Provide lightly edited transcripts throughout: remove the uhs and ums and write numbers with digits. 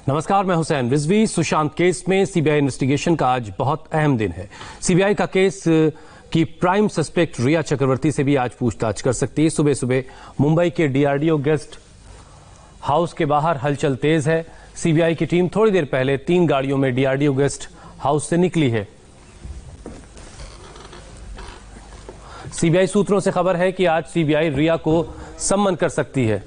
नमस्कार, मैं हुसैन रिजवी। सुशांत केस में सीबीआई इन्वेस्टिगेशन का आज बहुत अहम दिन है। सीबीआई का केस की प्राइम सस्पेक्ट रिया चक्रवर्ती से भी आज पूछताछ कर सकती है। सुबह सुबह मुंबई के डीआरडीओ गेस्ट हाउस के बाहर हलचल तेज है। सीबीआई की टीम थोड़ी देर पहले 3 गाड़ियों में डीआरडीओ गेस्ट हाउस से निकली है। सीबीआई सूत्रों से खबर है कि आज सीबीआई रिया को सम्मन कर सकती है।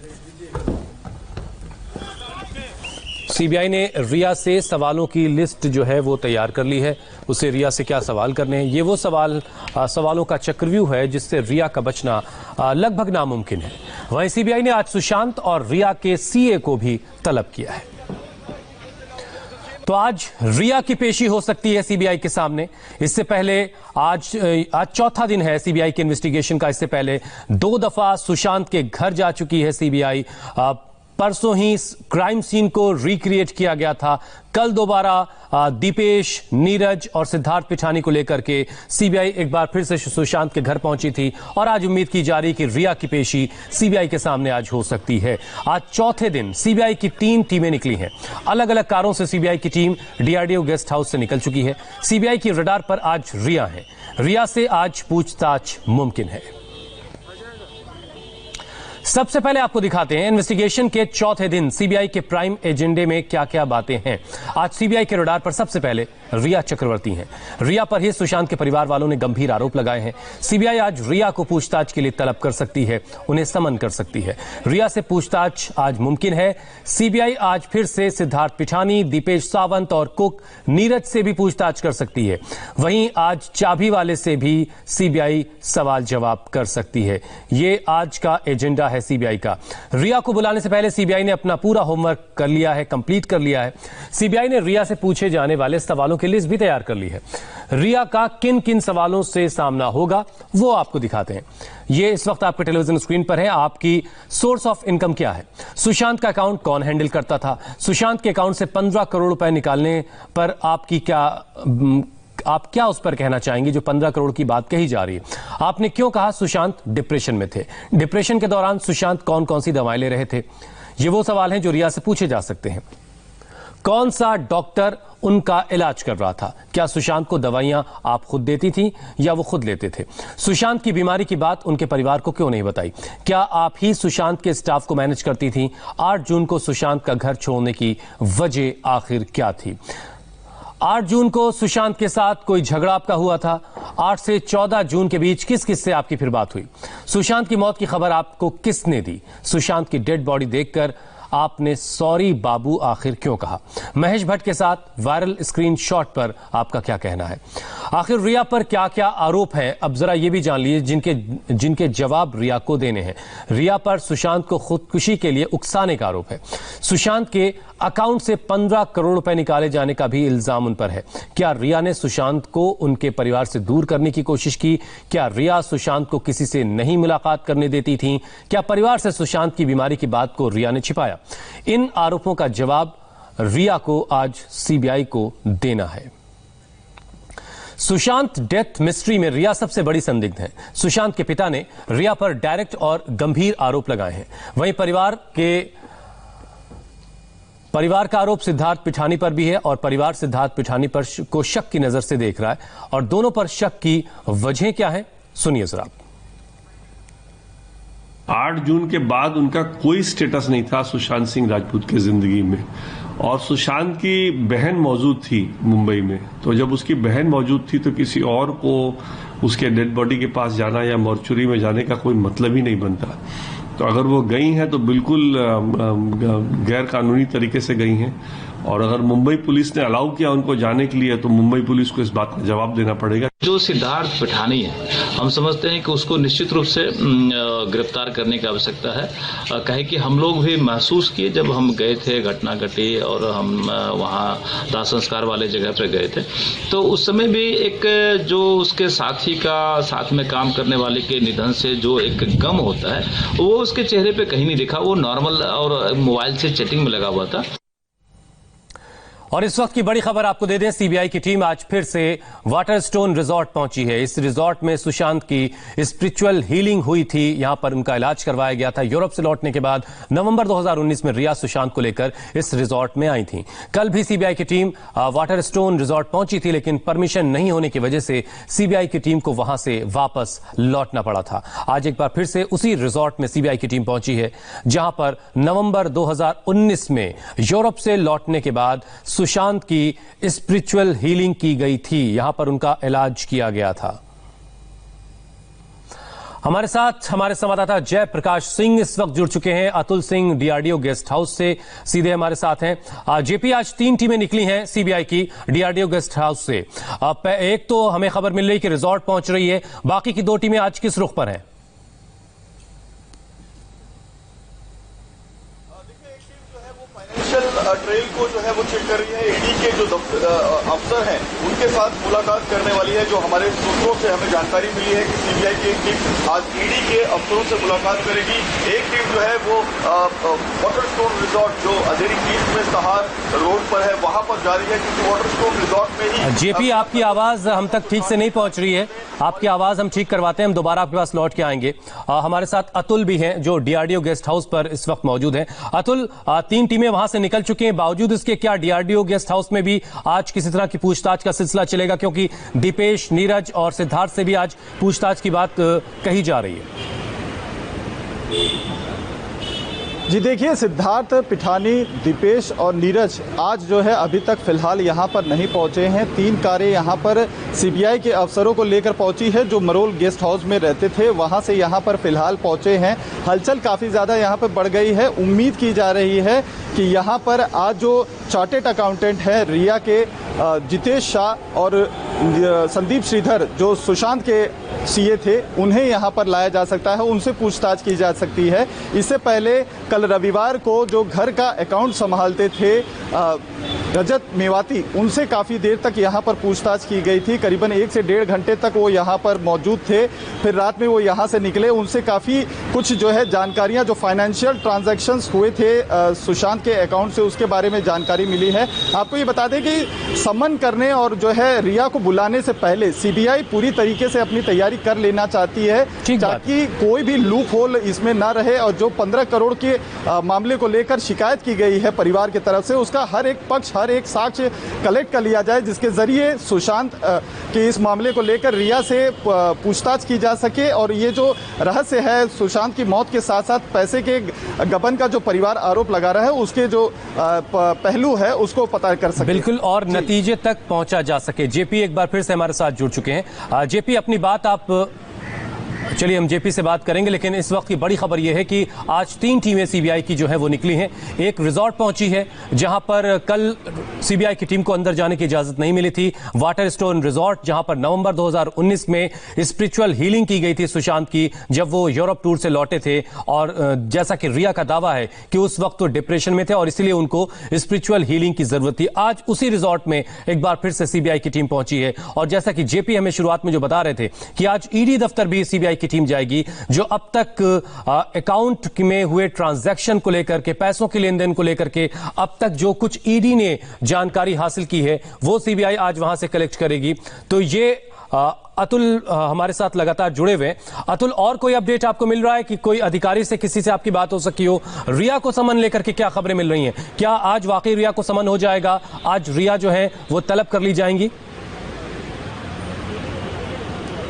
सीबीआई ने रिया से सवालों की लिस्ट जो है वो तैयार कर ली है। उसे रिया से क्या सवाल करने हैं, ये वो सवालों का चक्रव्यूह है जिससे रिया का बचना लगभग नामुमकिन है। वहीं सीबीआई ने आज सुशांत और रिया के सीए को भी तलब किया है। तो आज रिया की पेशी हो सकती है सीबीआई के सामने। इससे पहले आज चौथा दिन है सीबीआई के इन्वेस्टिगेशन का। इससे पहले 2 दफा सुशांत के घर जा चुकी है सीबीआई। परसों ही क्राइम सीन को रिक्रिएट किया गया था। कल दोबारा दीपेश, नीरज और सिद्धार्थ पिठानी को लेकर के सीबीआई एक बार फिर से सुशांत के घर पहुंची थी और आज उम्मीद की जा रही कि रिया की पेशी सीबीआई के सामने आज हो सकती है। आज चौथे दिन सीबीआई की 3 टीमें निकली हैं। अलग अलग कारों से सीबीआई की टीम डीआरडीओ गेस्ट हाउस से निकल चुकी है। सीबीआई की रडार पर आज रिया है। रिया से आज पूछताछ मुमकिन है। सबसे पहले आपको दिखाते हैं इन्वेस्टिगेशन के चौथे दिन सीबीआई के प्राइम एजेंडे में क्या क्या बातें हैं। आज सीबीआई के रडार पर सबसे पहले रिया चक्रवर्ती हैं। रिया पर ही सुशांत के परिवार वालों ने गंभीर आरोप लगाए हैं। सीबीआई आज रिया को पूछताछ के लिए तलब कर सकती है, उन्हें समन कर सकती है। रिया से पूछताछ आज मुमकिन है। सीबीआई आज फिर से सिद्धार्थ पिठानी, दीपेश सावंत और कुक नीरज से भी पूछताछ कर सकती है। वहीं आज चाबी वाले से भी सीबीआई सवाल जवाब कर सकती है। ये आज का एजेंडा है सीबीआई का। रिया को बुलाने से पहले सीबीआई ने अपना पूरा होमवर्क कर लिया है, कंप्लीट कर लिया है। सीबीआई ने रिया से पूछे जाने वाले सवालों की लिस्ट भी तैयार कर ली है। रिया का किन किन सवालों से सामना होगा वो आपको दिखाते हैं। ये इस वक्त आपके टेलीविजन स्क्रीन पर है। आपकी सोर्स ऑफ इनकम क्या है? सुशांत का अकाउंट कौन हैंडल करता था? सुशांत के अकाउंट से 15 करोड़ रुपए निकालने पर आप क्या उस पर कहना चाहेंगे जो 15 करोड़ की बात कही जा रही है? आपने क्यों कहा सुशांत डिप्रेशन में थे? डिप्रेशन के दौरान सुशांत कौन कौन सी दवाएं ले रहे थे? ये वो सवाल हैं जो रिया से पूछे जा सकते हैं। कौन सा डॉक्टर उनका इलाज कर रहा था? क्या सुशांत को दवाइयां आप खुद देती थी या वो खुद लेते थे? सुशांत की बीमारी की बात उनके परिवार को क्यों नहीं बताई? क्या आप ही सुशांत के स्टाफ को मैनेज करती थी? 8 जून को सुशांत का घर छोड़ने की वजह आखिर क्या थी? 8 जून को सुशांत के साथ कोई झगड़ा आपका हुआ था? 8 से 14 जून के बीच किस किस से आपकी फिर बात हुई? सुशांत की मौत की खबर आपको किसने दी? सुशांत की डेड बॉडी देखकर आपने सॉरी बाबू आखिर क्यों कहा? महेश भट्ट के साथ वायरल स्क्रीनशॉट पर आपका क्या कहना है? आखिर रिया पर क्या क्या आरोप हैं? अब जरा ये भी जान लीजिए जिनके जवाब रिया को देने हैं। रिया पर सुशांत को खुदकुशी के लिए उकसाने का आरोप है। सुशांत के अकाउंट से 15 करोड़ रुपए निकाले जाने का भी इल्जाम उन पर है। क्या रिया ने सुशांत को उनके परिवार से दूर करने की कोशिश की? क्या रिया सुशांत को किसी से नहीं मुलाकात करने देती थी? क्या परिवार से सुशांत की बीमारी की बात को रिया ने छिपाया? इन आरोपों का जवाब रिया को आज सीबीआई को देना है। सुशांत डेथ मिस्ट्री में रिया सबसे बड़ी संदिग्ध है। सुशांत के पिता ने रिया पर डायरेक्ट और गंभीर आरोप लगाए हैं। वहीं परिवार का आरोप सिद्धार्थ पिठानी पर भी है और परिवार सिद्धार्थ पिठानी पर को शक की नजर से देख रहा है। और दोनों पर शक की वजह क्या है, सुनिए जरा। 8 जून के बाद उनका कोई स्टेटस नहीं था सुशांत सिंह राजपूत की जिंदगी में। और सुशांत की बहन मौजूद थी मुंबई में, तो जब उसकी बहन मौजूद थी तो किसी और को उसके डेड बॉडी के पास जाना या मॉर्चुरी में जाने का कोई मतलब ही नहीं बनता। तो अगर वो गई हैं तो बिल्कुल गैर कानूनी तरीके से गई हैं। और अगर मुंबई पुलिस ने अलाउ किया उनको जाने के लिए तो मुंबई पुलिस को इस बात का जवाब देना पड़ेगा। जो सिद्धार्थ पिठानी है, हम समझते हैं कि उसको निश्चित रूप से गिरफ्तार करने की आवश्यकता है। कहे कि हम लोग भी महसूस किए जब हम गए थे, घटना घटी और हम वहाँ दाह संस्कार वाले जगह पे गए थे, तो उस समय भी एक जो उसके साथी का साथ में काम करने वाले के निधन से जो एक गम होता है वो उसके चेहरे पे कहीं नहीं दिखा। वो नॉर्मल और मोबाइल से चैटिंग में लगा हुआ था। और इस वक्त की बड़ी खबर आपको दे दें, सीबीआई की टीम आज फिर से वाटरस्टोन रिजॉर्ट पहुंची है। इस रिजॉर्ट में सुशांत की स्पिरिचुअल हीलिंग हुई थी, यहां पर उनका इलाज करवाया गया था। यूरोप से लौटने के बाद नवंबर 2019 में रिया सुशांत को लेकर इस रिजॉर्ट में आई थी। कल भी सीबीआई की टीम वाटरस्टोन रिजॉर्ट पहुंची थी, लेकिन परमिशन नहीं होने की वजह से सीबीआई की टीम को वहां से वापस लौटना पड़ा था। आज एक बार फिर से उसी रिजॉर्ट में सीबीआई की टीम पहुंची है, जहां पर नवंबर 2019 में यूरोप से लौटने के बाद सुशांत की स्पिरिचुअल हीलिंग की गई थी। यहां पर उनका इलाज किया गया था। हमारे साथ हमारे संवाददाता जय प्रकाश सिंह इस वक्त जुड़ चुके हैं। Atul Singh DRDO guest house से सीधे हमारे साथ हैं। जेपी, आज 3 टीमें निकली हैं सीबीआई की डीआरडीओ गेस्ट हाउस से। एक तो हमें खबर मिल रही है कि रिजॉर्ट पहुंच रही है, बाकी की 2 टीमें आज किस रुख पर हैं? ट्रेल को जो है वो चेक कर रही है। ईडी के जो अफसर हैं उनके साथ मुलाकात करने वाली है। जो हमारे सूत्रों से हमें जानकारी मिली है कि सीबीआई की एक टीम आज ईडी के अफसरों से मुलाकात करेगी। एक टीम जो है वो वाटरस्टोन रिजॉर्ट जो अधेरी ईस्ट में सहार रोड पर है वहां पर जा रही है, क्योंकि वाटरस्टोन रिजॉर्ट में ही जेपी, आपकी आवाज हम तक ठीक से नहीं पहुंच रही है। आपकी आवाज हम ठीक करवाते हैं, हम दोबारा आपके पास लौट के आएंगे। हमारे साथ अतुल भी हैं जो डीआरडीओ गेस्ट हाउस पर इस वक्त मौजूद हैं। अतुल, 3 टीमें वहां से निकल चुकी हैं, बावजूद इसके क्या डीआरडीओ गेस्ट हाउस में भी आज किसी तरह की पूछताछ का सिलसिला चलेगा? क्योंकि दीपेश, नीरज और सिद्धार्थ से भी आज पूछताछ की बात कही जा रही है। जी देखिए, सिद्धार्थ, पिठानी, दीपेश और नीरज आज जो है अभी तक फिलहाल यहाँ पर नहीं पहुँचे हैं। 3 कारें यहाँ पर सीबीआई के अफसरों को लेकर पहुँची है जो मरोल गेस्ट हाउस में रहते थे, वहाँ से यहाँ पर फिलहाल पहुँचे हैं। हलचल काफ़ी ज़्यादा यहाँ पर बढ़ गई है। उम्मीद की जा रही है कि यहाँ पर आज जो चार्टेड अकाउंटेंट है रिया के जितेश शाह और संदीप श्रीधर जो सुशांत के सीए थे, उन्हें यहाँ पर लाया जा सकता है, उनसे पूछताछ की जा सकती है। इससे पहले कल रविवार को जो घर का अकाउंट संभालते थे रजत मेवाती, उनसे काफ़ी देर तक यहाँ पर पूछताछ की गई थी। करीबन 1 से 1.5 घंटे तक वो यहाँ पर मौजूद थे। फिर रात में वो यहाँ से निकले। उनसे काफ़ी कुछ जो है जानकारियाँ, जो फाइनेंशियल ट्रांजैक्शंस हुए थे सुशांत के अकाउंट से, उसके बारे में जानकारी मिली है। आपको ये बता दें कि समन करने और जो है रिया को बुलाने से पहले सीबीआई पूरी तरीके से अपनी तैयारी कर लेना चाहती है ताकि कोई भी लूप होल इसमें ना रहे। और जो 15 करोड़ के मामले को लेकर शिकायत की गई है परिवार की तरफ से, उसका हर एक पक्ष, हर एक साक्ष्य कलेक्ट कर लिया जाए, जिसके जरिए सुशांत के इस मामले को लेकर रिया से पूछताछ की जा सके। और ये जो रहस्य है सुशांत की मौत के साथ साथ पैसे के गबन का जो परिवार आरोप लगा रहा है, उसके जो पहलू है उसको पता कर सके। बिल्कुल, और नतीजे तक पहुंचा जा सके। जेपी एक बार फिर से हमारे साथ जुड़ चुके हैं। जेपी, अपनी बात आप चलिए, हम जेपी से बात करेंगे, लेकिन इस वक्त की बड़ी खबर यह है कि आज 3 टीमें सीबीआई की जो है वो निकली हैं। एक रिजॉर्ट पहुंची है जहां पर कल सीबीआई की टीम को अंदर जाने की इजाजत नहीं मिली थी। वाटरस्टोन रिजॉर्ट, जहां पर नवंबर 2019 में स्पिरिचुअल हीलिंग की गई थी सुशांत की, जब वो यूरोप टूर से लौटे थे। और जैसा कि रिया का दावा है कि उस वक्त तो डिप्रेशन में थे और इसलिए उनको स्पिरिचुअल हीलिंग की जरूरत थी। आज उसी रिजॉर्ट में एक बार फिर से सीबीआई की टीम पहुंची है। और जैसा कि जेपी हमें शुरुआत में जो बता रहे थे कि आज ईडी दफ्तर भी सीबीआई की टीम जाएगी, जो अब तक अकाउंट में हुए ट्रांजैक्शन को लेकर के, पैसों के लेन देन को लेकर के अब तक जो कुछ ईडी ने जानकारी हासिल की है वो सीबीआई आज वहां से कलेक्ट करेगी। तो ये अतुल हमारे साथ लगातार जुड़े हुए। अतुल, और कोई अपडेट आपको मिल रहा है कि कोई अधिकारी से, किसी से आपकी बात हो सकी हो? रिया को समन लेकर के क्या खबरें मिल रही हैं? क्या आज वाकई रिया को समन हो जाएगा? आज रिया जो है वो तलब कर ली जाएंगी?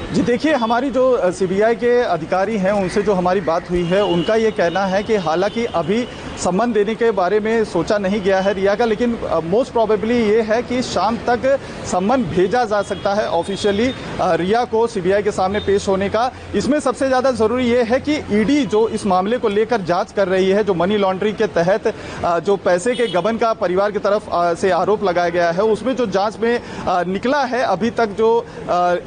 जी देखिए, हमारी जो सीबीआई के अधिकारी हैं उनसे जो हमारी बात हुई है, उनका ये कहना है कि हालांकि अभी सम्मन देने के बारे में सोचा नहीं गया है रिया का, लेकिन मोस्ट प्रोबेबली ये है कि शाम तक सम्मन भेजा जा सकता है ऑफिशियली रिया को सीबीआई के सामने पेश होने का। इसमें सबसे ज़्यादा ज़रूरी ये है कि ईडी जो इस मामले को लेकर जांच कर रही है, जो मनी लॉन्ड्रिंग के तहत जो पैसे के गबन का परिवार की तरफ से आरोप लगाया गया है, उसमें जो जाँच में निकला है अभी तक, जो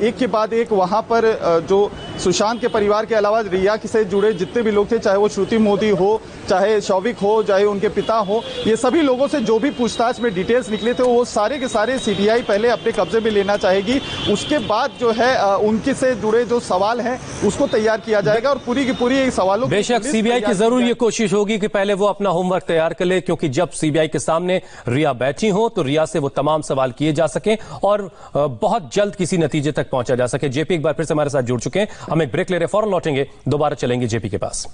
एक के बाद एक वहाँ पर जो सुशांत के परिवार के अलावा रिया से जुड़े जितने भी लोग थे, चाहे वो श्रुति मोदी हो, चाहे शौविक हो, चाहे उनके पिता हो, ये सभी लोगों से जो भी पूछताछ में डिटेल्स निकले थे वो सारे के सारे सीबीआई पहले अपने कब्जे में लेना चाहेगी। उसके बाद जो है उनके से जुड़े जो सवाल हैं उसको तैयार किया जाएगा और पूरी की पूरी सवालों बेशक सीबीआई की जरूर ये कोशिश होगी कि पहले वो अपना होमवर्क तैयार कर ले, क्योंकि जब सीबीआई के सामने रिया बैठी हो तो रिया से वो तमाम सवाल किए जा सके और बहुत जल्द किसी नतीजे तक पहुंचा जा सके। जेपी एक बार फिर से हमारे साथ जुड़ चुके हैं। हम एक ब्रेक ले रहे, फौरन लौटेंगे, दोबारा चलेंगे जेपी के पास।